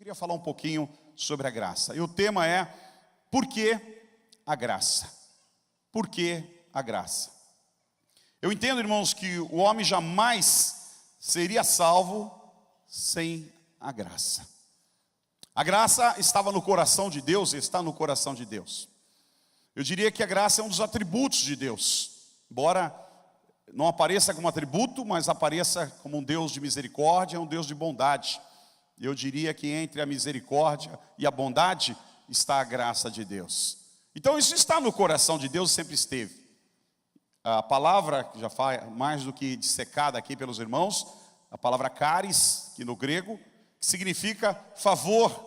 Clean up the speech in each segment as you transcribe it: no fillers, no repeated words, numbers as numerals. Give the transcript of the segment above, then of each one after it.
queria falar um pouquinho sobre a graça. E o tema é: por que a graça? Por que a graça? Eu entendo, irmãos, que o homem jamais seria salvo sem a graça. A graça estava no coração de Deus e está no coração de Deus. Eu diria que a graça é um dos atributos de Deus. Embora não apareça como atributo, mas apareça como um Deus de misericórdia, um Deus de bondade. Eu diria que entre a misericórdia e a bondade está a graça de Deus. Então isso está no coração de Deus e sempre esteve. A palavra, que já foi mais do que dissecada aqui pelos irmãos, a palavra charis, que no grego, significa favor,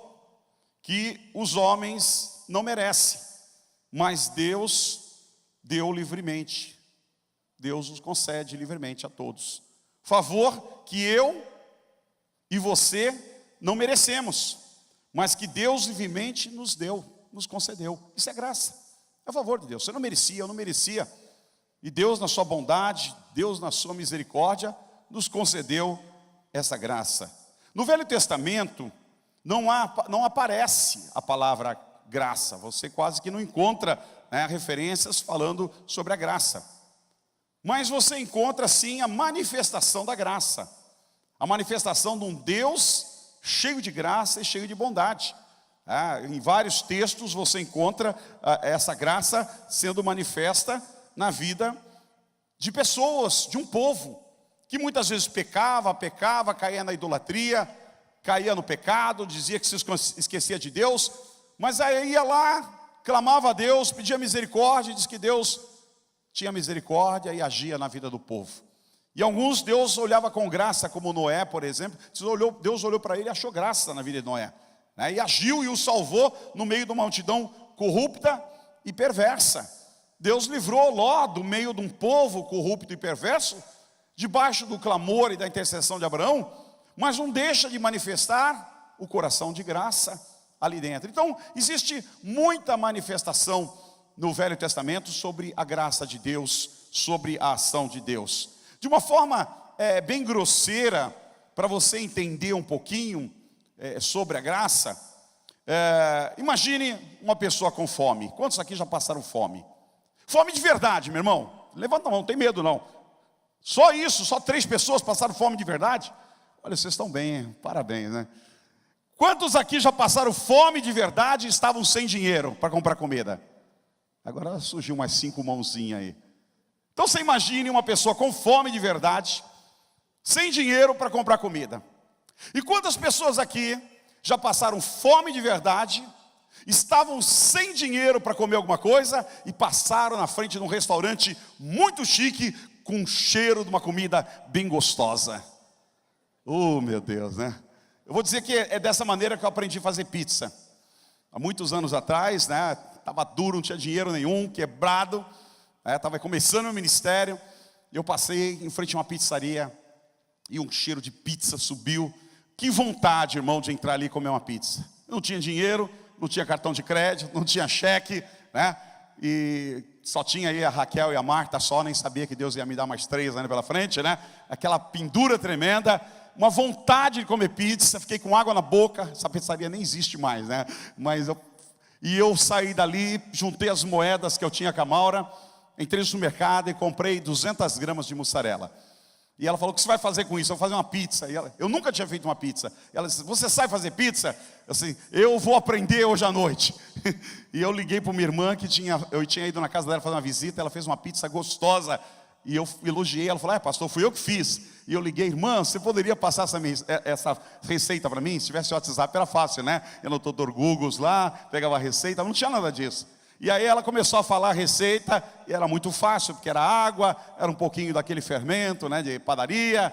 que os homens não merecem, mas Deus deu livremente. Deus nos concede livremente a todos. Favor que eu e você não merecemos, mas que Deus livremente nos deu, nos concedeu. Isso é graça, é favor de Deus. Você não merecia, eu não merecia. E Deus, na sua bondade, Deus, na sua misericórdia, nos concedeu essa graça. No Velho Testamento, não aparece a palavra graça. Você quase que não encontra, referências falando sobre a graça. Mas você encontra sim a manifestação da graça. A manifestação de um Deus cheio de graça e cheio de bondade. Em vários textos você encontra essa graça sendo manifesta na vida de pessoas, de um povo, que muitas vezes pecava, caía na idolatria, caía no pecado, dizia que se esquecia de Deus, mas aí ia lá, clamava a Deus, pedia misericórdia, e diz que Deus tinha misericórdia e agia na vida do povo. E alguns Deus olhava com graça, como Noé, por exemplo. Deus olhou para ele e achou graça na vida de Noé, e agiu e o salvou no meio de uma multidão corrupta e perversa. Deus livrou Ló do meio de um povo corrupto e perverso, debaixo do clamor e da intercessão de Abraão, mas não deixa de manifestar o coração de graça ali dentro. Então, existe muita manifestação no Velho Testamento sobre a graça de Deus, sobre a ação de Deus. De uma forma bem grosseira, para você entender um pouquinho sobre a graça, imagine uma pessoa com fome. Quantos aqui já passaram fome? Fome de verdade, meu irmão. Levanta a mão, não tem medo não. Só isso, só 3 pessoas passaram fome de verdade? Olha, vocês estão bem, hein? Parabéns, né? Quantos aqui já passaram fome de verdade e estavam sem dinheiro para comprar comida? Agora surgiu umas 5 mãozinhas aí. Então você imagine uma pessoa com fome de verdade, sem dinheiro para comprar comida. E quantas pessoas aqui já passaram fome de verdade, estavam sem dinheiro para comer alguma coisa e passaram na frente de um restaurante muito chique, com cheiro de uma comida bem gostosa? Oh, meu Deus, né? Eu vou dizer que é dessa maneira que eu aprendi a fazer pizza. Há muitos anos atrás, estava duro, não tinha dinheiro nenhum, quebrado, estava começando o ministério, e eu passei em frente a uma pizzaria, e um cheiro de pizza subiu. Que vontade, irmão, de entrar ali e comer uma pizza. Eu não tinha dinheiro, não tinha cartão de crédito, não tinha cheque, e só tinha aí a Raquel e a Marta só, nem sabia que Deus ia me dar mais 3 anos pela frente, aquela pendura tremenda, uma vontade de comer pizza, fiquei com água na boca. Essa pizzaria nem existe mais, e eu saí dali, juntei as moedas que eu tinha com a Maura, entrei no supermercado e comprei 200 gramas de mussarela. E ela falou: o que você vai fazer com isso? Eu vou fazer uma pizza. Eu nunca tinha feito uma pizza. Ela disse: você sabe fazer pizza? Eu vou aprender hoje à noite. E eu liguei para minha irmã, eu tinha ido na casa dela fazer uma visita. Ela fez uma pizza gostosa. E eu elogiei. Ela falou: pastor, fui eu que fiz. E eu liguei: irmã, você poderia passar essa receita para mim? Se tivesse WhatsApp era fácil, Eu no Dr. Google lá, pegava a receita, não tinha nada disso. E aí ela começou a falar a receita, e era muito fácil, porque era água, era um pouquinho daquele fermento, de padaria,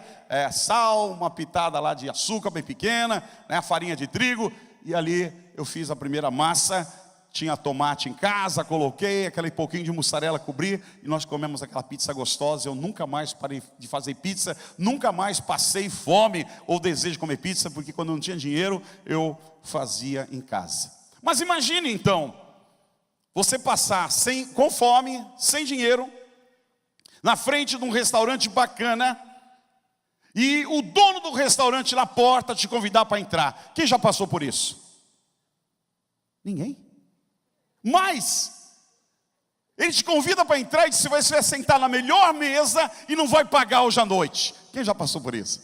sal, uma pitada lá de açúcar bem pequena, a farinha de trigo. E ali eu fiz a primeira massa, tinha tomate em casa, coloquei aquele pouquinho de mussarela, cobri, e nós comemos aquela pizza gostosa. Eu nunca mais parei de fazer pizza, nunca mais passei fome ou desejo de comer pizza, porque quando não tinha dinheiro, eu fazia em casa. Mas imagine então, você passar com fome, sem dinheiro, na frente de um restaurante bacana, e o dono do restaurante na porta te convidar para entrar. Quem já passou por isso? Ninguém. Mas ele te convida para entrar e diz: você vai sentar na melhor mesa e não vai pagar hoje à noite. Quem já passou por isso?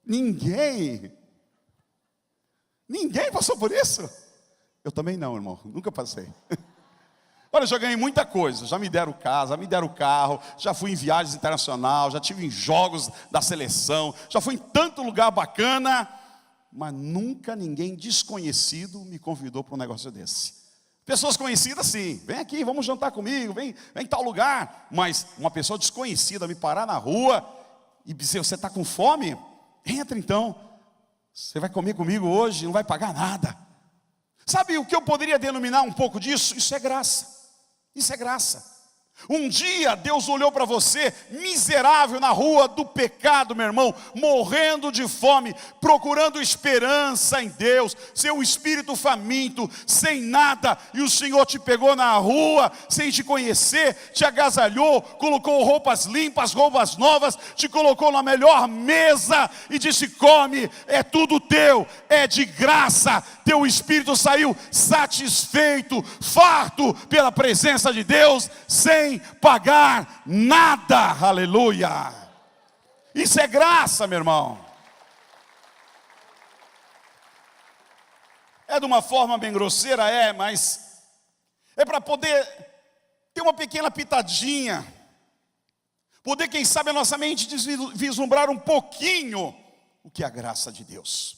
Ninguém. Ninguém passou por isso? Eu também não, irmão, nunca passei. Olha, eu já ganhei muita coisa, já me deram casa, me deram carro, já fui em viagens internacionais, já tive em jogos da seleção, já fui em tanto lugar bacana, mas nunca ninguém desconhecido me convidou para um negócio desse. Pessoas conhecidas sim, vem aqui, vamos jantar comigo, vem em tal lugar. Mas uma pessoa desconhecida me parar na rua e dizer: você está com fome? Entra então, você vai comer comigo hoje, não vai pagar nada. Sabe o que eu poderia denominar um pouco disso? Isso é graça. Isso é graça. Um dia Deus olhou para você, miserável na rua do pecado, meu irmão, morrendo de fome, procurando esperança em Deus, seu espírito faminto, sem nada, e o Senhor te pegou na rua, sem te conhecer, te agasalhou, colocou roupas limpas, roupas novas, te colocou na melhor mesa e disse: come, é tudo teu, é de graça. Teu espírito saiu satisfeito, farto pela presença de Deus, sem pagar nada. Aleluia. Isso é graça, meu irmão. É de uma forma bem grosseira, mas é para poder ter uma pequena pitadinha, poder, quem sabe, a nossa mente vislumbrar um pouquinho o que é a graça de Deus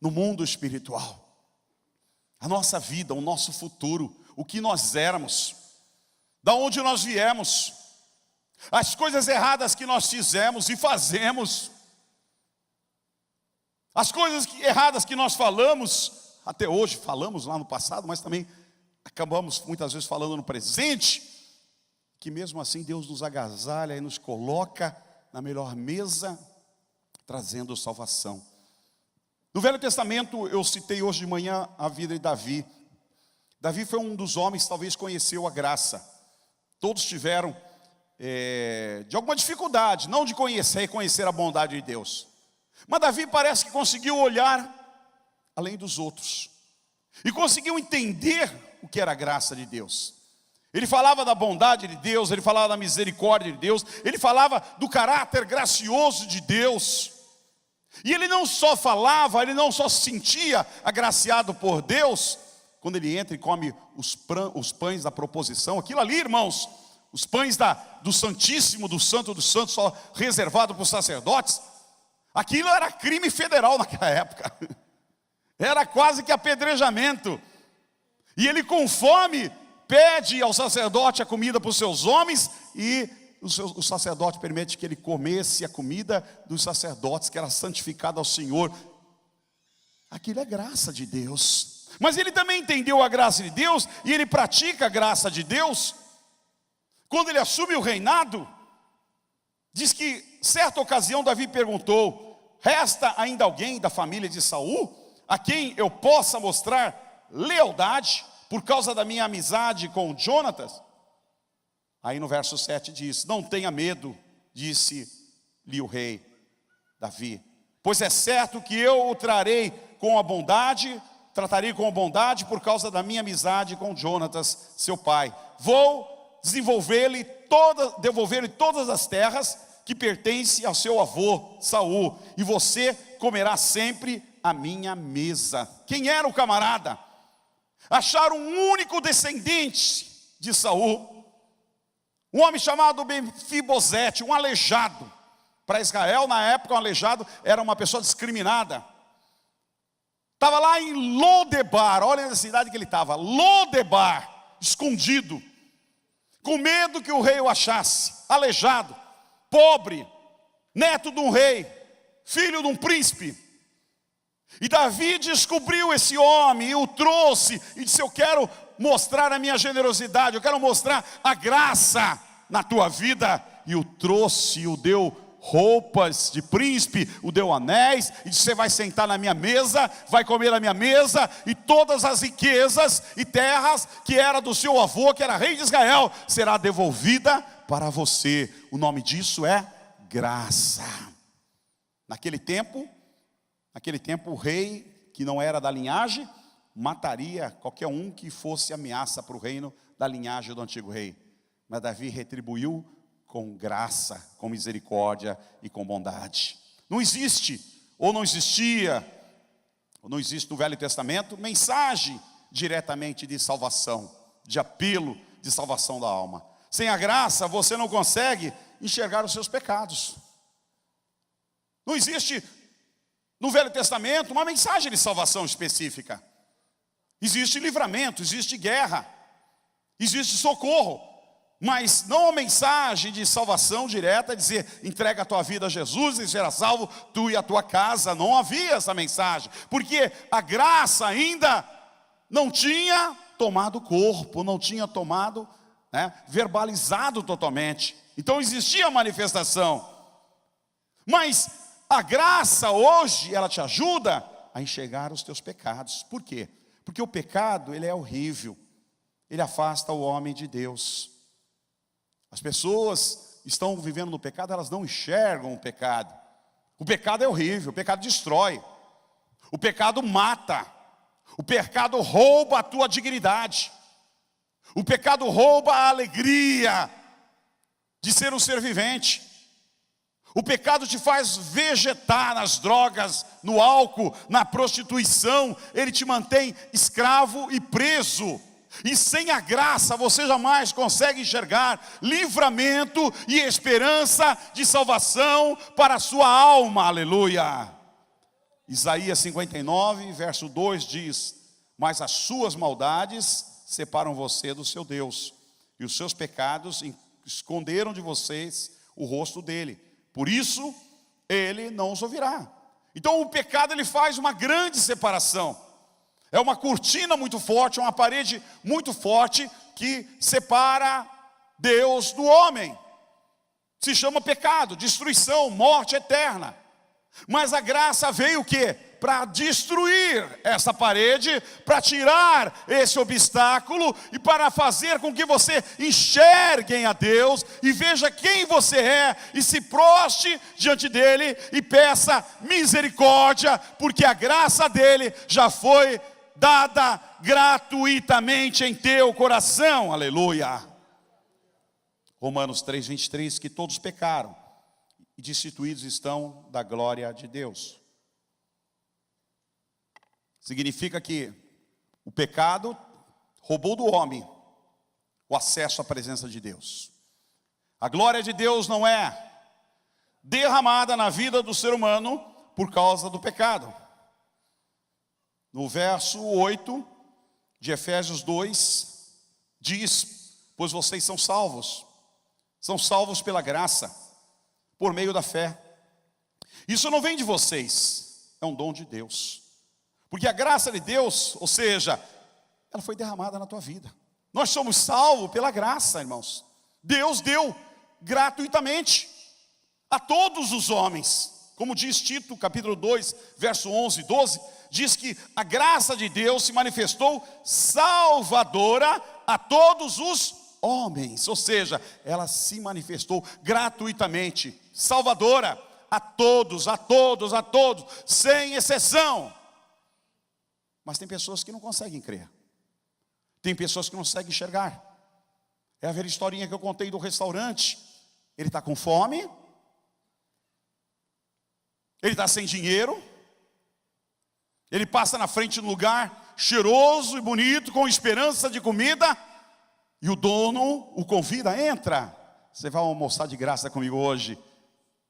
no mundo espiritual, a nossa vida, o nosso futuro, o que nós éramos, da onde nós viemos, as coisas erradas que nós fizemos e fazemos, as coisas erradas que nós falamos, até hoje falamos lá no passado, mas também acabamos muitas vezes falando no presente, que mesmo assim Deus nos agasalha e nos coloca na melhor mesa, trazendo salvação. No Velho Testamento, eu citei hoje de manhã a vida de Davi. Davi foi um dos homens que talvez conheceu a graça. Todos tiveram de alguma dificuldade, não de reconhecer a bondade de Deus. Mas Davi parece que conseguiu olhar além dos outros. E conseguiu entender o que era a graça de Deus. Ele falava da bondade de Deus, ele falava da misericórdia de Deus, ele falava do caráter gracioso de Deus. E ele não só falava, ele não só se sentia agraciado por Deus, quando ele entra e come os pães da proposição, aquilo ali, irmãos, os pães do Santíssimo, do Santo dos Santos, só reservado para os sacerdotes, aquilo era crime federal naquela época, era quase que apedrejamento. E ele, com fome, pede ao sacerdote a comida para os seus homens, e o sacerdote permite que ele comesse a comida dos sacerdotes, que era santificada ao Senhor. Aquilo é graça de Deus. Mas ele também entendeu a graça de Deus, e ele pratica a graça de Deus. Quando ele assume o reinado, diz que certa ocasião Davi perguntou: resta ainda alguém da família de Saul a quem eu possa mostrar lealdade por causa da minha amizade com Jonatas? Aí no verso 7 diz: não tenha medo, disse-lhe o rei Davi, pois é certo que eu o tratarei com a bondade por causa da minha amizade com Jonatas, seu pai. Vou devolver-lhe todas as terras que pertencem ao seu avô Saul, e você comerá sempre à minha mesa. Quem era o camarada? Acharam um único descendente de Saul, um homem chamado Mefibosete, um aleijado. Para Israel, na época, um aleijado era uma pessoa discriminada. Estava lá em Lodebar, olha a cidade que ele estava, Lodebar, escondido, com medo que o rei o achasse, aleijado, pobre, neto de um rei, filho de um príncipe. E Davi descobriu esse homem e o trouxe e disse: eu quero mostrar a minha generosidade, eu quero mostrar a graça na tua vida. E o trouxe, e o deu roupas de príncipe, o deu anéis, e disse: você vai sentar na minha mesa, vai comer na minha mesa, e todas as riquezas e terras que era do seu avô, que era rei de Israel, será devolvida para você. O nome disso é graça. Naquele tempo o rei que não era da linhagem mataria qualquer um que fosse ameaça para o reino da linhagem do antigo rei. Mas Davi retribuiu com graça, com misericórdia e com bondade. Não existe, ou não existia, ou não existe no Velho Testamento, mensagem diretamente de salvação, de apelo de salvação da alma. Sem a graça você não consegue enxergar os seus pecados. Não existe no Velho Testamento uma mensagem de salvação específica. Existe livramento, existe guerra, existe socorro, mas não uma mensagem de salvação direta, dizer, entrega a tua vida a Jesus e será salvo tu e a tua casa. Não havia essa mensagem, porque a graça ainda não tinha tomado corpo, não tinha tomado, verbalizado totalmente. Então existia a manifestação, mas a graça hoje, ela te ajuda a enxergar os teus pecados. Por quê? Porque o pecado, ele é horrível, ele afasta o homem de Deus. As pessoas estão vivendo no pecado, elas não enxergam o pecado. O pecado é horrível, o pecado destrói, o pecado mata, o pecado rouba a tua dignidade, o pecado rouba a alegria de ser um ser vivente. O pecado te faz vegetar nas drogas, no álcool, na prostituição. Ele te mantém escravo e preso. E sem a graça você jamais consegue enxergar livramento e esperança de salvação para a sua alma. Aleluia. Isaías 59, verso 2 diz: mas as suas maldades separam você do seu Deus, e os seus pecados esconderam de vocês o rosto dele. Por isso, ele não os ouvirá. Então o pecado, ele faz uma grande separação. É uma cortina muito forte, uma parede muito forte que separa Deus do homem. Se chama pecado, destruição, morte eterna. Mas a graça veio o quê? Para destruir essa parede, para tirar esse obstáculo e para fazer com que você enxergue a Deus e veja quem você é e se proste diante dele e peça misericórdia, porque a graça dele já foi dada gratuitamente em teu coração. Aleluia. Romanos 3:23, que todos pecaram e destituídos estão da glória de Deus. Significa que o pecado roubou do homem o acesso à presença de Deus. A glória de Deus não é derramada na vida do ser humano por causa do pecado. No verso 8 de Efésios 2, diz: pois vocês são salvos pela graça, por meio da fé. Isso não vem de vocês, é um dom de Deus. Porque a graça de Deus, ou seja, ela foi derramada na tua vida. Nós somos salvos pela graça, irmãos. Deus deu gratuitamente a todos os homens. Como diz Tito, capítulo 2, verso 11 e 12, diz que a graça de Deus se manifestou salvadora a todos os homens. Ou seja, ela se manifestou gratuitamente, salvadora a todos, sem exceção. Mas tem pessoas que não conseguem crer. Tem pessoas que não conseguem enxergar. É a velha historinha que eu contei do restaurante. Ele está com fome. Ele está sem dinheiro. Ele passa na frente de um lugar cheiroso e bonito, com esperança de comida. E o dono o convida, entra. Você vai almoçar de graça comigo hoje.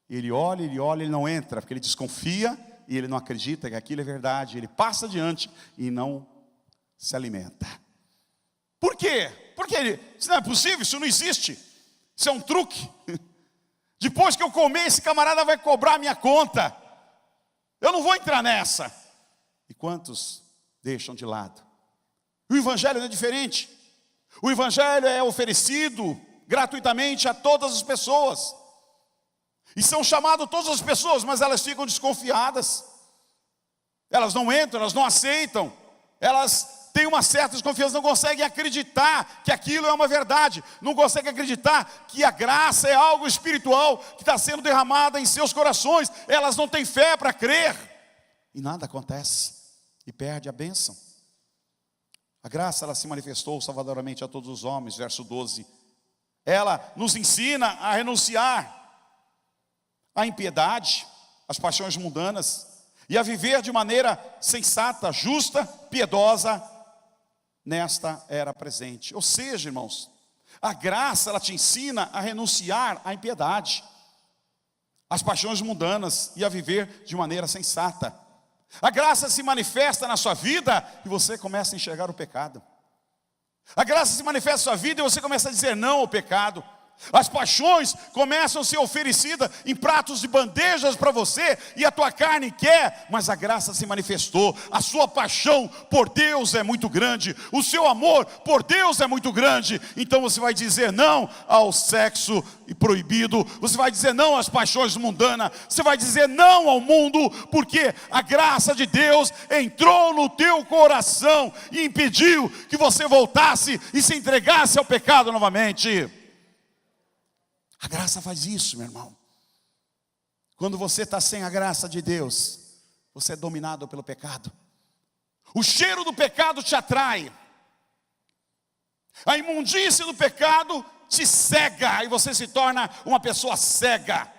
Ele olha, ele não entra, porque ele desconfia. E ele não acredita que aquilo é verdade. Ele passa adiante e não se alimenta. Por quê? Porque isso não é possível, isso não existe. Isso é um truque. Depois que eu comer, esse camarada vai cobrar a minha conta. Eu não vou entrar nessa. E quantos deixam de lado? O evangelho não é diferente. O evangelho é oferecido gratuitamente a todas as pessoas. E são chamadas todas as pessoas, mas elas ficam desconfiadas. Elas não entram, elas não aceitam. Elas têm uma certa desconfiança, não conseguem acreditar que aquilo é uma verdade, não conseguem acreditar que a graça é algo espiritual que está sendo derramada em seus corações. Elas não têm fé para crer, e nada acontece, e perde a bênção. A graça, ela se manifestou salvadoramente a todos os homens, verso 12. Ela nos ensina a renunciar à impiedade, às paixões mundanas, e a viver de maneira sensata, justa, piedosa, nesta era presente. Ou seja, irmãos, a graça, ela te ensina a renunciar à impiedade, às paixões mundanas, e a viver de maneira sensata. A graça se manifesta na sua vida e você começa a enxergar o pecado. A graça se manifesta na sua vida e você começa a dizer não ao pecado. As paixões começam a ser oferecidas em pratos de bandejas para você, e a tua carne quer, mas a graça se manifestou. A sua paixão por Deus é muito grande, o seu amor por Deus é muito grande. Então você vai dizer não ao sexo proibido, você vai dizer não às paixões mundanas, você vai dizer não ao mundo, porque a graça de Deus entrou no teu coração e impediu que você voltasse e se entregasse ao pecado novamente. A graça faz isso, meu irmão. Quando você está sem a graça de Deus, você é dominado pelo pecado. O cheiro do pecado te atrai. A imundícia do pecado te cega, e você se torna uma pessoa cega.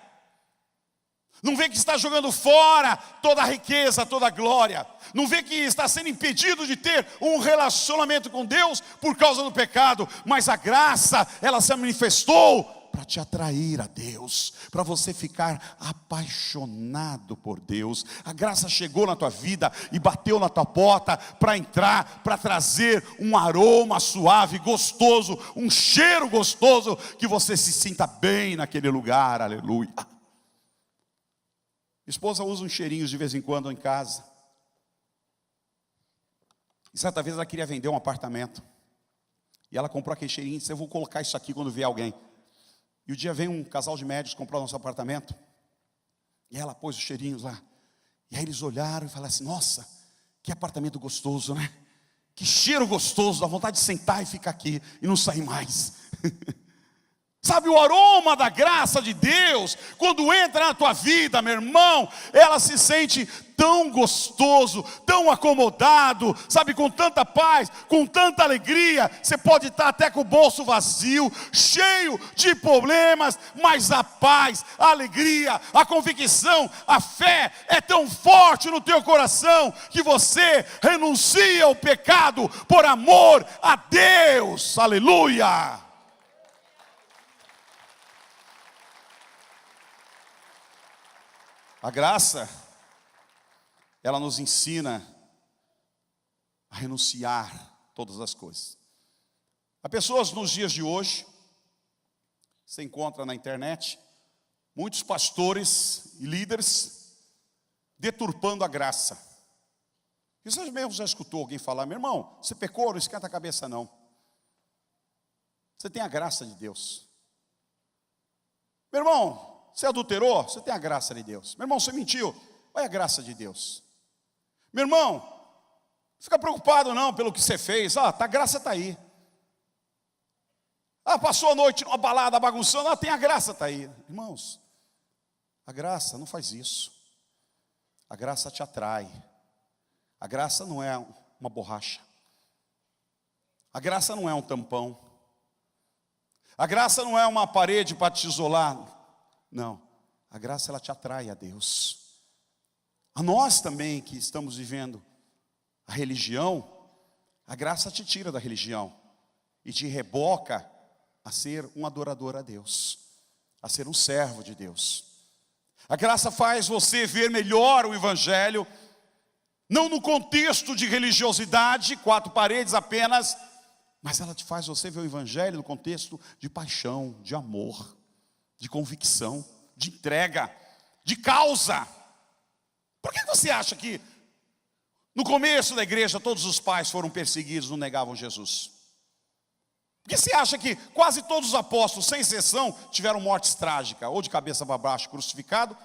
Não vê que está jogando fora toda a riqueza, toda a glória. Não vê que está sendo impedido de ter um relacionamento com Deus por causa do pecado. Mas a graça, ela se manifestou para te atrair a Deus, para você ficar apaixonado por Deus. A graça chegou na tua vida e bateu na tua porta para entrar, para trazer um aroma suave, gostoso, um cheiro gostoso, que você se sinta bem naquele lugar, aleluia. Minha esposa usa uns cheirinhos de vez em quando em casa. E certa vez ela queria vender um apartamento, e ela comprou aquele cheirinho e disse: eu vou colocar isso aqui quando vier alguém. E o dia vem um casal de médicos comprar o nosso apartamento, e ela pôs os cheirinhos lá. E aí eles olharam e falaram assim: nossa, que apartamento gostoso, né? Que cheiro gostoso, dá vontade de sentar e ficar aqui e não sair mais. Sabe, o aroma da graça de Deus, quando entra na tua vida, meu irmão, ela se sente tão gostoso, tão acomodado, sabe, com tanta paz, com tanta alegria. Você pode estar até com o bolso vazio, cheio de problemas, mas a paz, a alegria, a convicção, a fé é tão forte no teu coração, que você renuncia ao pecado por amor a Deus, aleluia. A graça, ela nos ensina a renunciar todas as coisas. Há pessoas nos dias de hoje, você encontra na internet, muitos pastores e líderes deturpando a graça. E você mesmo já escutou alguém falar: meu irmão, você pecou, não esquenta a cabeça não. Você tem a graça de Deus. Meu irmão, você adulterou? Você tem a graça de Deus. Meu irmão, você mentiu? Olha a graça de Deus. Meu irmão, não fica preocupado não pelo que você fez. A graça está aí. Passou a noite numa balada bagunçando. Tem a graça, está aí. Irmãos, a graça não faz isso. A graça te atrai. A graça não é uma borracha. A graça não é um tampão. A graça não é uma parede para te isolar. Não, a graça, ela te atrai a Deus. A nós também que estamos vivendo a religião, a graça te tira da religião e te reboca a ser um adorador a Deus, a ser um servo de Deus. A graça faz você ver melhor o Evangelho, não no contexto de religiosidade, quatro paredes apenas, mas ela te faz você ver o Evangelho no contexto de paixão, de amor, de convicção, de entrega, de causa. Por que você acha que no começo da igreja todos os pais foram perseguidos, não negavam Jesus? Por que você acha que quase todos os apóstolos, sem exceção, tiveram mortes trágicas, ou de cabeça para baixo crucificado,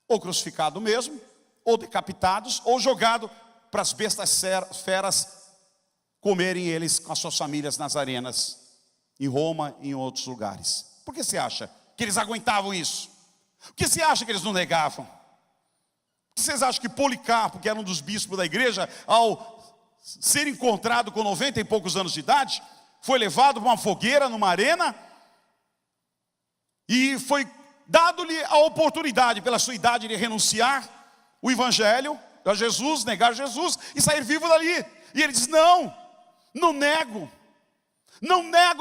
ou crucificado mesmo, ou decapitados, ou jogado para as bestas feras comerem eles com as suas famílias nas arenas, em Roma e em outros lugares. Por que você acha que eles aguentavam isso? Por que você acha que eles não negavam? Por que vocês acham que Policarpo, que era um dos bispos da igreja, ao ser encontrado com 90 e poucos anos de idade, foi levado para uma fogueira numa arena e foi dado-lhe a oportunidade, pela sua idade, de renunciar o evangelho a Jesus, negar Jesus e sair vivo dali? E ele diz: não nego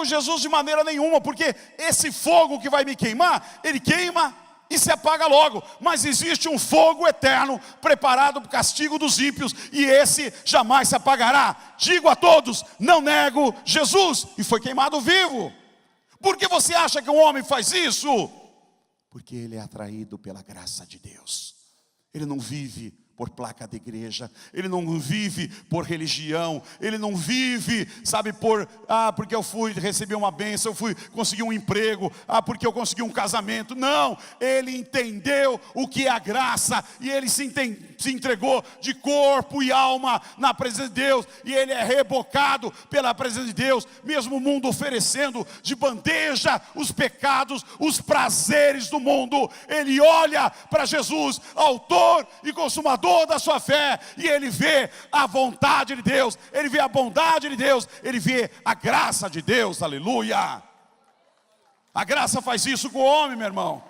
Jesus de maneira nenhuma, porque esse fogo que vai me queimar, ele queima e se apaga logo, mas existe um fogo eterno preparado para o castigo dos ímpios, e esse jamais se apagará. Digo a todos: não nego Jesus. E foi queimado vivo. Por que você acha que um homem faz isso? Porque ele é atraído pela graça de Deus. Ele não vive por placa de igreja, ele não vive por religião, ele não vive, sabe, porque eu fui receber uma bênção, eu fui conseguir um emprego, porque eu consegui um casamento. Não, ele entendeu o que é a graça, e ele se entregou de corpo e alma na presença de Deus, e ele é rebocado pela presença de Deus, mesmo o mundo oferecendo de bandeja os pecados, os prazeres do mundo. Ele olha para Jesus, autor e consumador da sua fé, e ele vê a vontade de Deus, ele vê a bondade de Deus, ele vê a graça de Deus. Aleluia! A graça faz isso com o homem, meu irmão.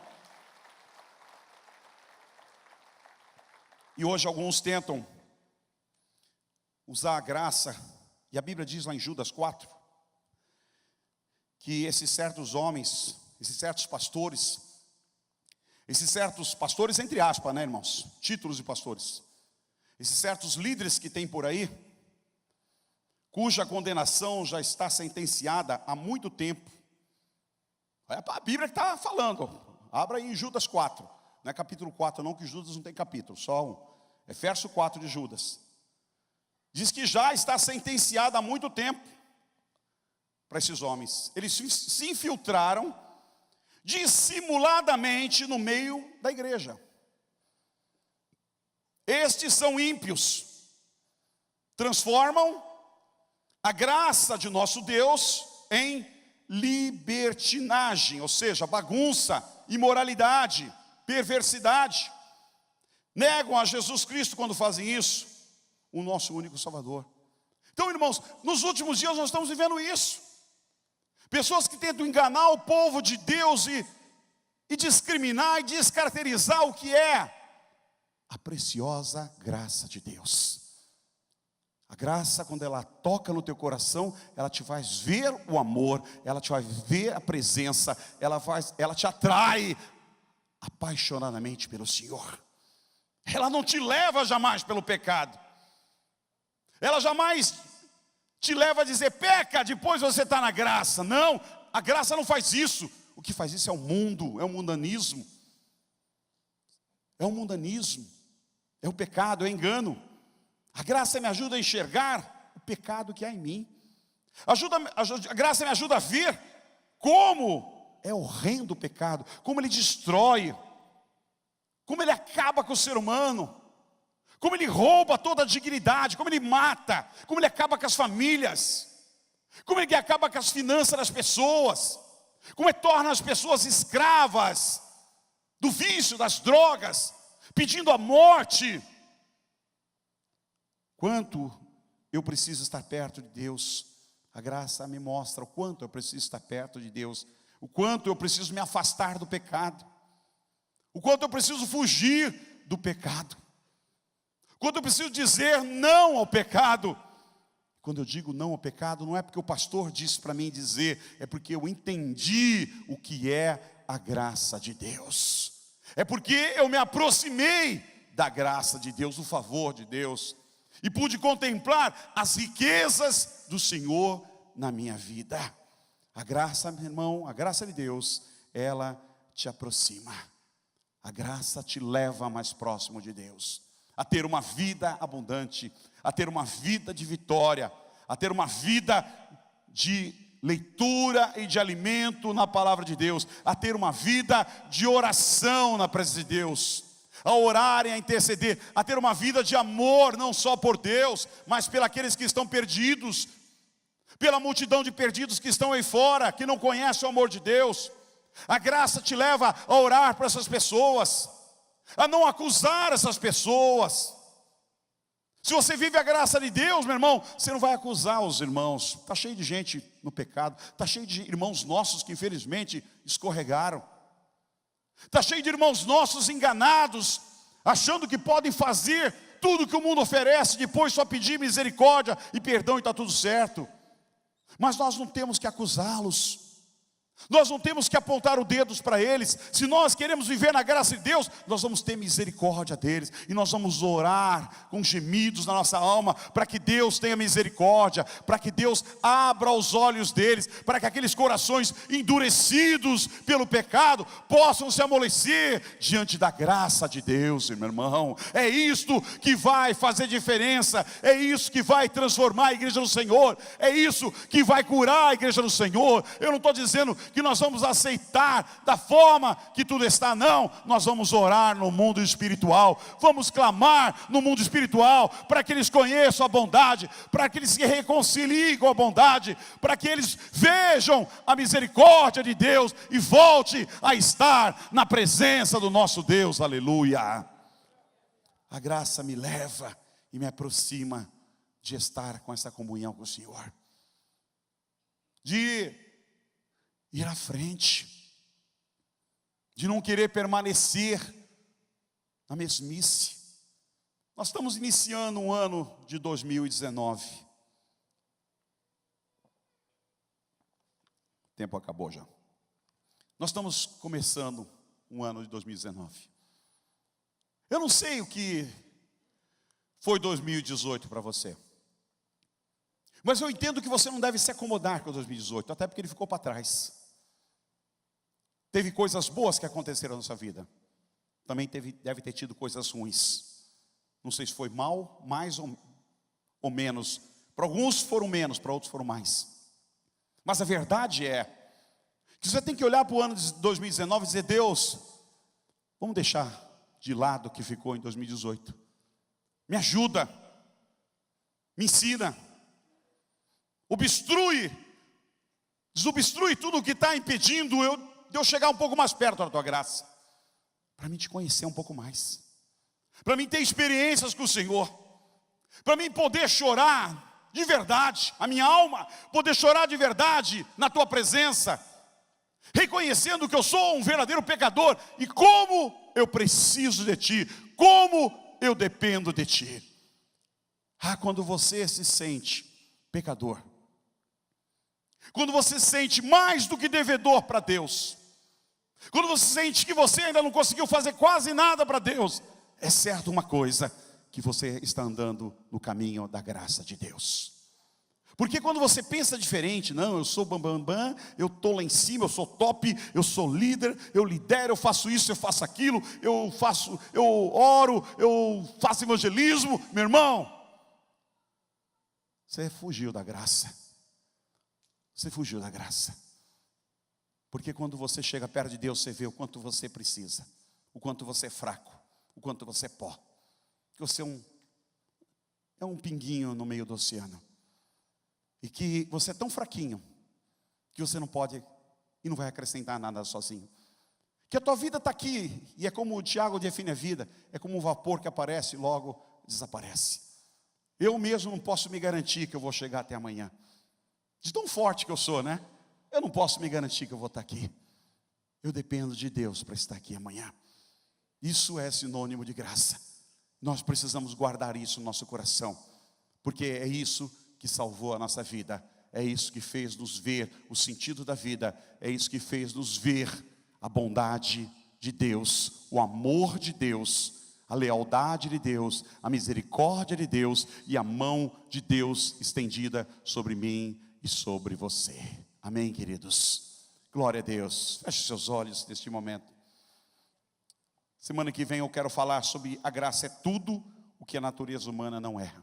E hoje alguns tentam usar a graça, e a Bíblia diz lá em Judas 4, que esses certos homens, esses certos pastores entre aspas, né, irmãos? Títulos de pastores. Esses certos líderes que tem por aí, cuja condenação já está sentenciada há muito tempo. É a Bíblia que está falando. Abra aí em Judas 4. Não é capítulo 4 não, que Judas não tem capítulo, só um. É verso 4 de Judas. Diz que já está sentenciada há muito tempo para esses homens. Eles se infiltraram dissimuladamente no meio da igreja. Estes são ímpios, transformam a graça de nosso Deus em libertinagem, ou seja, bagunça, imoralidade, perversidade. Negam a Jesus Cristo quando fazem isso, o nosso único Salvador. Então, irmãos, nos últimos dias nós estamos vivendo isso. Pessoas que tentam enganar o povo de Deus e discriminar e descaracterizar o que é a preciosa graça de Deus. A graça, quando ela toca no teu coração, ela te faz ver o amor, ela te faz ver a presença, ela te atrai apaixonadamente pelo Senhor. Ela não te leva jamais pelo pecado. Ela jamais te leva a dizer: peca, depois você está na graça. Não, a graça não faz isso. O que faz isso é o mundo, é o mundanismo. É o mundanismo, é o pecado, é o engano. A graça me ajuda a enxergar o pecado que há em mim. A graça me ajuda a ver como é horrendo o pecado, como ele destrói, como ele acaba com o ser humano, como ele rouba toda a dignidade, como ele mata, como ele acaba com as famílias, como ele acaba com as finanças das pessoas, como ele torna as pessoas escravas do vício, das drogas, pedindo a morte. Quanto eu preciso estar perto de Deus. A graça me mostra o quanto eu preciso estar perto de Deus, o quanto eu preciso me afastar do pecado, o quanto eu preciso fugir do pecado, o quanto eu preciso dizer não ao pecado. Quando eu digo não ao pecado, não é porque o pastor disse para mim dizer, é porque eu entendi o que é a graça de Deus. É porque eu me aproximei da graça de Deus, do favor de Deus, e pude contemplar as riquezas do Senhor na minha vida. A graça, meu irmão, a graça de Deus, ela te aproxima. A graça te leva mais próximo de Deus, a ter uma vida abundante, a ter uma vida de vitória, a ter uma vida de leitura e de alimento na palavra de Deus, a ter uma vida de oração na presença de Deus, a orar e a interceder, a ter uma vida de amor, não só por Deus, mas pelos aqueles que estão perdidos, pela multidão de perdidos que estão aí fora, que não conhecem o amor de Deus. A graça te leva a orar por essas pessoas, a não acusar essas pessoas. Se você vive a graça de Deus, meu irmão, você não vai acusar os irmãos. Está cheio de gente no pecado, está cheio de irmãos nossos que infelizmente escorregaram. Está cheio de irmãos nossos enganados, achando que podem fazer tudo que o mundo oferece, depois só pedir misericórdia e perdão e está tudo certo. Mas nós não temos que acusá-los. Nós não temos que apontar o dedo para eles. Se nós queremos viver na graça de Deus, nós vamos ter misericórdia deles. E nós vamos orar com gemidos na nossa alma, para que Deus tenha misericórdia, para que Deus abra os olhos deles, para que aqueles corações endurecidos pelo pecado possam se amolecer diante da graça de Deus, meu irmão. É isto que vai fazer diferença. É isso que vai transformar a igreja do Senhor. É isso que vai curar a igreja do Senhor. Eu não estou dizendo que nós vamos aceitar da forma que tudo está, não. Nós vamos orar no mundo espiritual, vamos clamar no mundo espiritual, para que eles conheçam a bondade, para que eles se reconciliem com a bondade, para que eles vejam a misericórdia de Deus e volte a estar na presença do nosso Deus, aleluia. A graça me leva e me aproxima de estar com essa comunhão com o Senhor, de ir à frente, de não querer permanecer na mesmice. Nós estamos iniciando um ano de 2019. O tempo acabou já. Nós estamos começando um ano de 2019. Eu não sei o que foi 2018 para você, mas eu entendo que você não deve se acomodar com 2018, até porque ele ficou para trás. Teve coisas boas que aconteceram na sua vida. Também deve ter tido coisas ruins. Não sei se foi mal, mais ou menos. Para alguns foram menos, para outros foram mais. Mas a verdade é que você tem que olhar para o ano de 2019 e dizer: Deus, vamos deixar de lado o que ficou em 2018. Me ajuda, me ensina, desobstrui tudo o que está impedindo de eu chegar um pouco mais perto da tua graça, para mim te conhecer um pouco mais, para mim ter experiências com o Senhor, para mim poder chorar de verdade, a minha alma poder chorar de verdade na tua presença, reconhecendo que eu sou um verdadeiro pecador e como eu preciso de ti, como eu dependo de ti. Quando você se sente pecador, quando você se sente mais do que devedor para Deus, quando você sente que você ainda não conseguiu fazer quase nada para Deus, é certo uma coisa, que você está andando no caminho da graça de Deus. Porque quando você pensa diferente, não, eu sou bambambam, eu estou lá em cima, eu sou top, eu sou líder, eu lidero, eu faço isso, eu faço aquilo, eu oro, eu faço evangelismo, meu irmão, você fugiu da graça. Você fugiu da graça. Porque quando você chega perto de Deus, você vê o quanto você precisa, o quanto você é fraco, o quanto você é pó. Que você é um pinguinho no meio do oceano. E que você é tão fraquinho, que você não pode e não vai acrescentar nada sozinho. Que a tua vida está aqui, e é como o Tiago define a vida, é como um vapor que aparece e logo desaparece. Eu mesmo não posso me garantir que eu vou chegar até amanhã. De tão forte que eu sou, né? Eu não posso me garantir que eu vou estar aqui. Eu dependo de Deus para estar aqui amanhã. Isso é sinônimo de graça. Nós precisamos guardar isso no nosso coração, porque é isso que salvou a nossa vida. É isso que fez nos ver o sentido da vida. É isso que fez nos ver a bondade de Deus, o amor de Deus, a lealdade de Deus, a misericórdia de Deus e a mão de Deus estendida sobre mim e sobre você. Amém, queridos? Glória a Deus. Feche seus olhos neste momento. Semana que vem eu quero falar sobre a graça é tudo o que a natureza humana não é.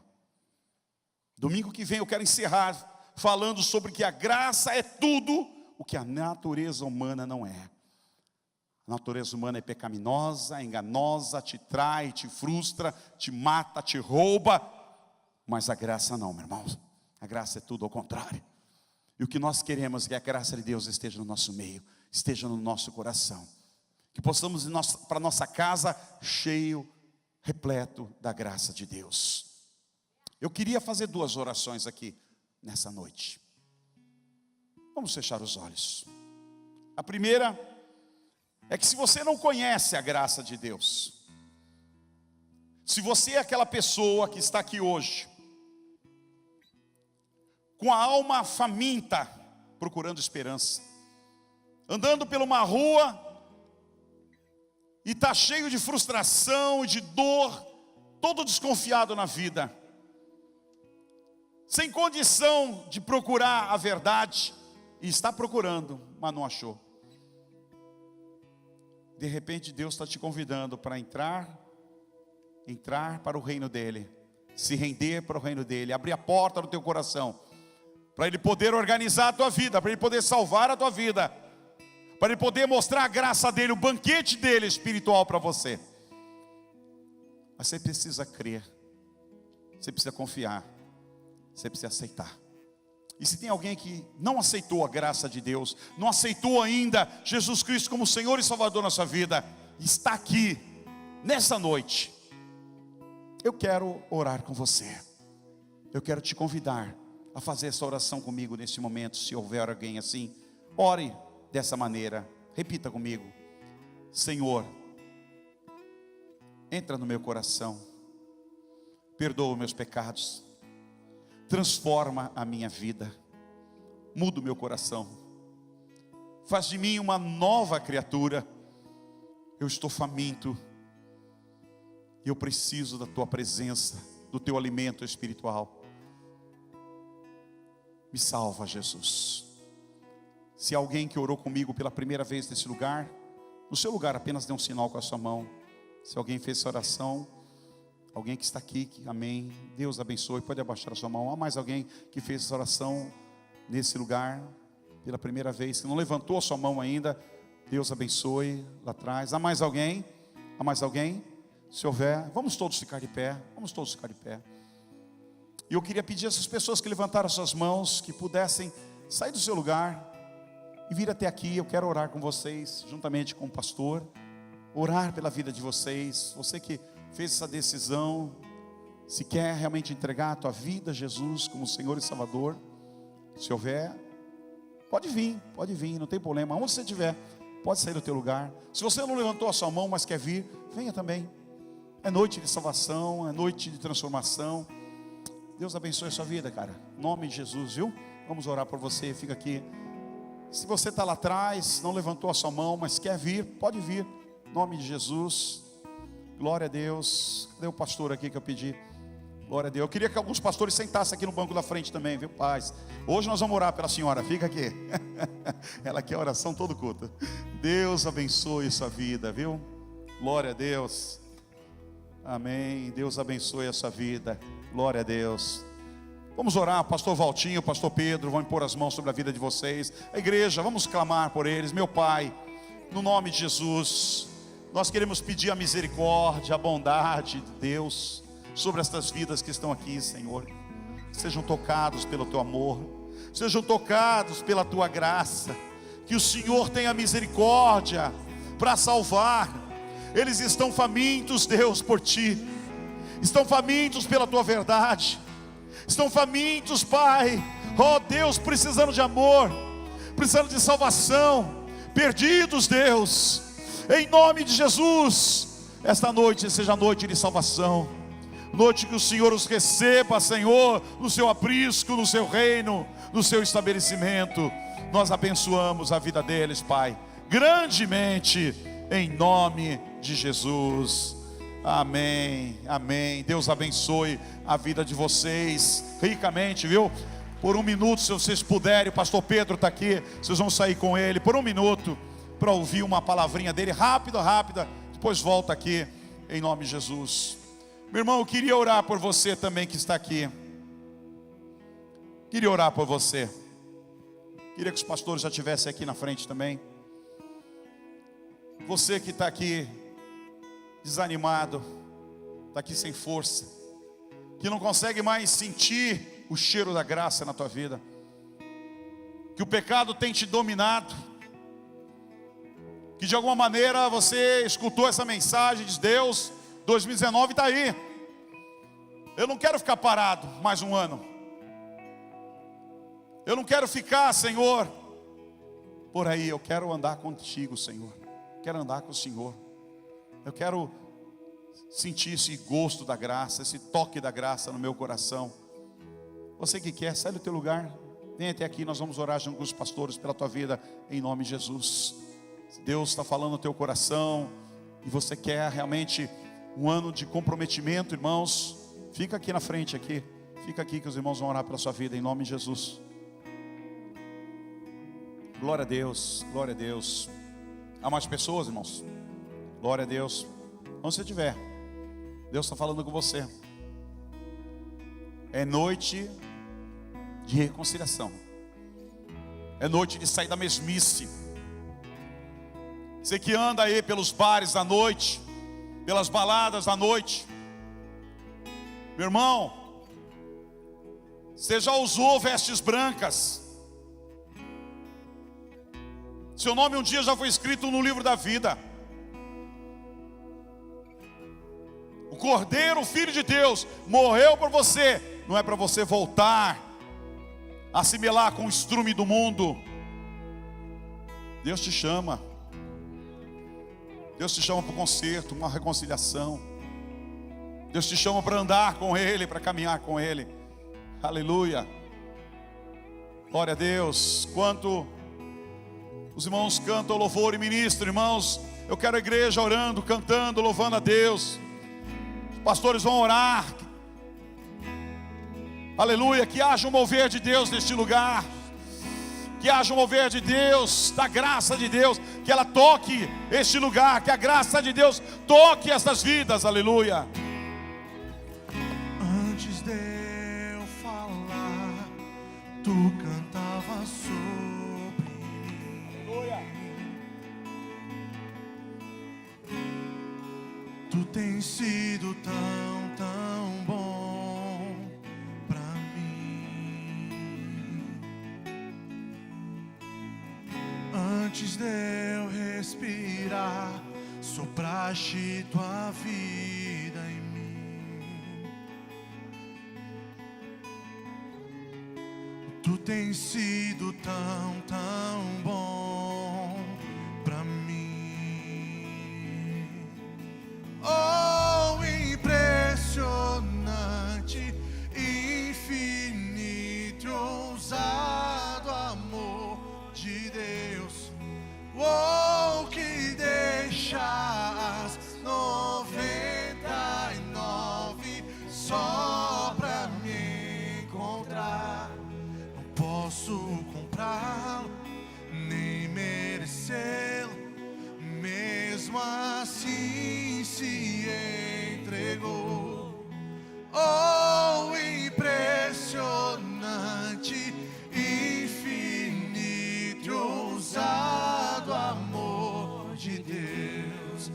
Domingo que vem eu quero encerrar falando sobre que a graça é tudo o que a natureza humana não é. A natureza humana é pecaminosa, enganosa, te trai, te frustra, te mata, te rouba. Mas a graça não, meu irmão. A graça é tudo ao contrário. E o que nós queremos é que a graça de Deus esteja no nosso meio, esteja no nosso coração. Que possamos ir para nossa casa cheio, repleto da graça de Deus. Eu queria fazer 2 orações aqui nessa noite. Vamos fechar os olhos. A primeira é que se você não conhece a graça de Deus, se você é aquela pessoa que está aqui hoje, com a alma faminta, procurando esperança, andando por uma rua, e está cheio de frustração e de dor, todo desconfiado na vida, sem condição de procurar a verdade, e está procurando, mas não achou. De repente Deus está te convidando para entrar para o reino dele, se render para o reino dele, abrir a porta do teu coração, para ele poder organizar a tua vida, para ele poder salvar a tua vida, para ele poder mostrar a graça dele, o banquete dele espiritual para você. Mas você precisa crer, você precisa confiar, você precisa aceitar. E se tem alguém que não aceitou a graça de Deus, não aceitou ainda Jesus Cristo como Senhor e Salvador na sua vida, está aqui, nessa noite, eu quero orar com você. Eu quero te convidar a fazer essa oração comigo nesse momento. Se houver alguém assim, ore dessa maneira, repita comigo: Senhor, entra no meu coração, perdoa os meus pecados, transforma a minha vida, muda o meu coração, faz de mim uma nova criatura. Eu estou faminto e eu preciso da tua presença, do teu alimento espiritual. Me salva, Jesus. Se alguém que orou comigo pela primeira vez nesse lugar, no seu lugar apenas dê um sinal com a sua mão. Se alguém fez essa oração, alguém que está aqui, amém, Deus abençoe, pode abaixar a sua mão. Há mais alguém que fez essa oração nesse lugar pela primeira vez, que não levantou a sua mão ainda, Deus abençoe lá atrás. Há mais alguém? Há mais alguém? Se houver, vamos todos ficar de pé, vamos todos ficar de pé. E eu queria pedir a essas pessoas que levantaram as suas mãos, que pudessem sair do seu lugar e vir até aqui. Eu quero orar com vocês, juntamente com o pastor, orar pela vida de vocês. Você que fez essa decisão, se quer realmente entregar a tua vida a Jesus como Senhor e Salvador, se houver, pode vir, não tem problema. Onde você estiver, pode sair do teu lugar. Se você não levantou a sua mão, mas quer vir, venha também. É noite de salvação, é noite de transformação. Deus abençoe a sua vida, cara, em nome de Jesus, viu? Vamos orar por você, fica aqui. Se você está lá atrás, não levantou a sua mão, mas quer vir, pode vir, em nome de Jesus. Glória a Deus. Cadê o pastor aqui que eu pedi? Glória a Deus. Eu queria que alguns pastores sentassem aqui no banco da frente também, viu, paz? Hoje nós vamos orar pela senhora, fica aqui. Ela quer oração todo culto. Deus abençoe sua vida, viu? Glória a Deus. Amém. Deus abençoe a sua vida. Glória a Deus. Vamos orar, pastor Valtinho, pastor Pedro, vão impor as mãos sobre a vida de vocês. A igreja, vamos clamar por eles. Meu Pai, no nome de Jesus, nós queremos pedir a misericórdia, a bondade de Deus sobre estas vidas que estão aqui, Senhor. Sejam tocados pelo teu amor, sejam tocados pela tua graça. Que o Senhor tenha misericórdia para salvar. Eles estão famintos, Deus, por ti. Estão famintos pela tua verdade. Estão famintos, Pai, oh Deus, precisando de amor, precisando de salvação, perdidos, Deus, em nome de Jesus. Esta noite seja noite de salvação, noite que o Senhor os receba, Senhor, no seu aprisco, no seu reino, no seu estabelecimento. Nós abençoamos a vida deles, Pai, grandemente, em nome de Jesus. Amém, amém. Deus abençoe a vida de vocês ricamente, viu? Por um minuto, se vocês puderem, o pastor Pedro está aqui, vocês vão sair com ele por um minuto, para ouvir uma palavrinha dele, rápida, depois volta aqui, em nome de Jesus. Meu irmão, eu queria orar por você também que está aqui. Queria orar por você. Queria que os pastores já estivessem aqui na frente também. Você que está aqui desanimado, está aqui sem força, que não consegue mais sentir o cheiro da graça na tua vida. que o pecado tem te dominado, que de alguma maneira você escutou essa mensagem e diz: Deus, 2019 está aí, eu não quero ficar parado mais um ano, eu não quero ficar, Senhor, por aí, eu quero andar contigo, Senhor, quero andar com o Senhor, eu quero sentir esse gosto da graça, esse toque da graça no meu coração. Você que quer, sai do teu lugar, vem até aqui, nós vamos orar junto com os pastores pela tua vida, em nome de Jesus. Se Deus está falando no teu coração, e você quer realmente um ano de comprometimento, irmãos, fica aqui na frente, fica aqui que os irmãos vão orar pela sua vida, em nome de Jesus. Glória a Deus, glória a Deus. Há mais pessoas, irmãos? Glória a Deus. Onde você estiver, Deus está falando com você. É noite de reconciliação, é noite de sair da mesmice. Você que anda aí pelos bares da noite, pelas baladas da noite, meu irmão, você já usou vestes brancas, seu nome um dia já foi escrito no livro da vida. O Cordeiro, o Filho de Deus, morreu por você. Não é para você voltar a assimilar com o estrume do mundo. Deus te chama. Deus te chama para o conserto, uma reconciliação. Deus te chama para andar com Ele, para caminhar com Ele. Aleluia. Glória a Deus. Quanto os irmãos cantam louvor e ministram, irmãos, eu quero a igreja orando, cantando, louvando a Deus. Os pastores vão orar. Aleluia, que haja um mover de Deus neste lugar, que haja um mover de Deus, da graça de Deus, que ela toque este lugar, que a graça de Deus toque essas vidas, aleluia. Antes de eu falar, tu cantavas sobre mim. Aleluia. Tu tens sido tão bom. Antes de eu respirar, sopraste tua vida em mim. Tu tens sido tão bom pra mim. Oh, impressionante, infinito, ousado amor de Deus. Oh, que deixa as 99 só pra me encontrar. Não posso comprá-lo, nem merecê-lo, mesmo assim se entregou. Oh, impressionante, infinito, ousado amor de Deus.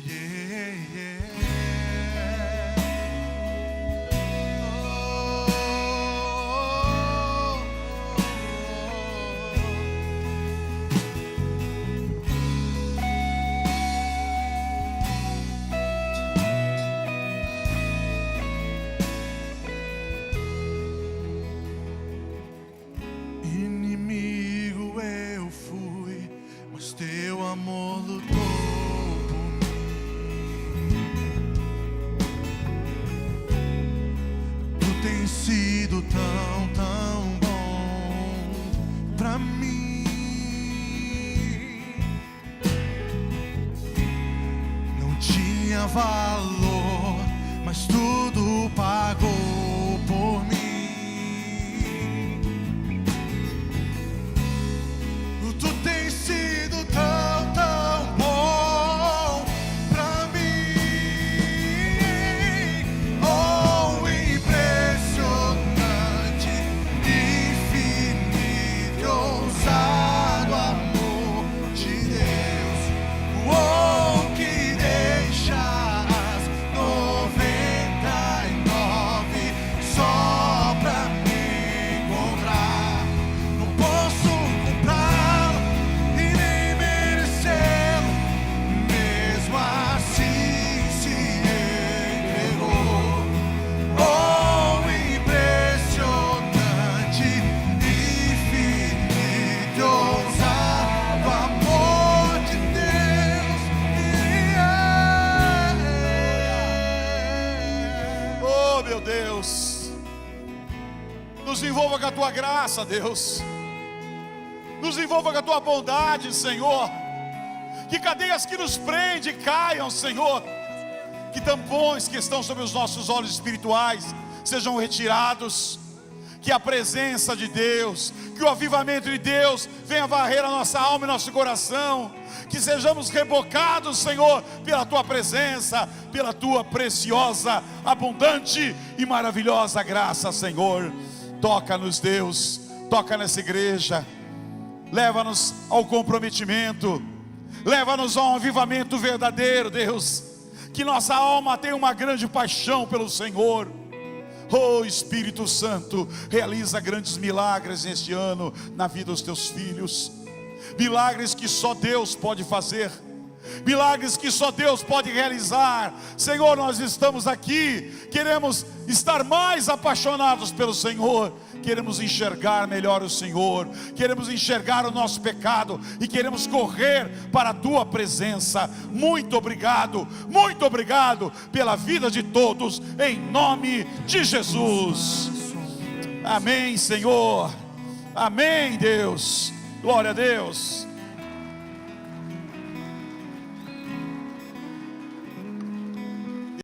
Yeah, yeah. Inimigo eu fui, mas teu amor lutou por mim. Tu tens sido tão bom pra mim. Não tinha valor, mas tudo pagou por mim. Tu tens sido tão bom pra mim. Oh, impressionante, infinito, ousado amor de Deus. Oh, que deixa as 99 Nos envolva com a tua graça, Deus. Nos envolva com a tua bondade, Senhor. Que cadeias que nos prendem caiam, Senhor. Que tampões que estão sobre os nossos olhos espirituais sejam retirados. Que a presença de Deus, que o avivamento de Deus venha varrer a nossa alma e nosso coração. Que sejamos rebocados, Senhor, pela tua presença, pela tua preciosa, abundante e maravilhosa graça, Senhor. Toca-nos, Deus, toca nessa igreja. Leva-nos ao comprometimento, leva-nos a um avivamento verdadeiro, Deus. Que nossa alma tenha uma grande paixão pelo Senhor. Oh Espírito Santo, realiza grandes milagres neste ano na vida dos teus filhos. Milagres que só Deus pode fazer, milagres que só Deus pode realizar. Senhor, nós estamos aqui, queremos estar mais apaixonados pelo Senhor. Queremos enxergar melhor o Senhor, queremos enxergar o nosso pecado e queremos correr para a tua presença. Muito obrigado pela vida de todos, em nome de Jesus. Amém, Senhor. Amém, Deus. Glória a Deus.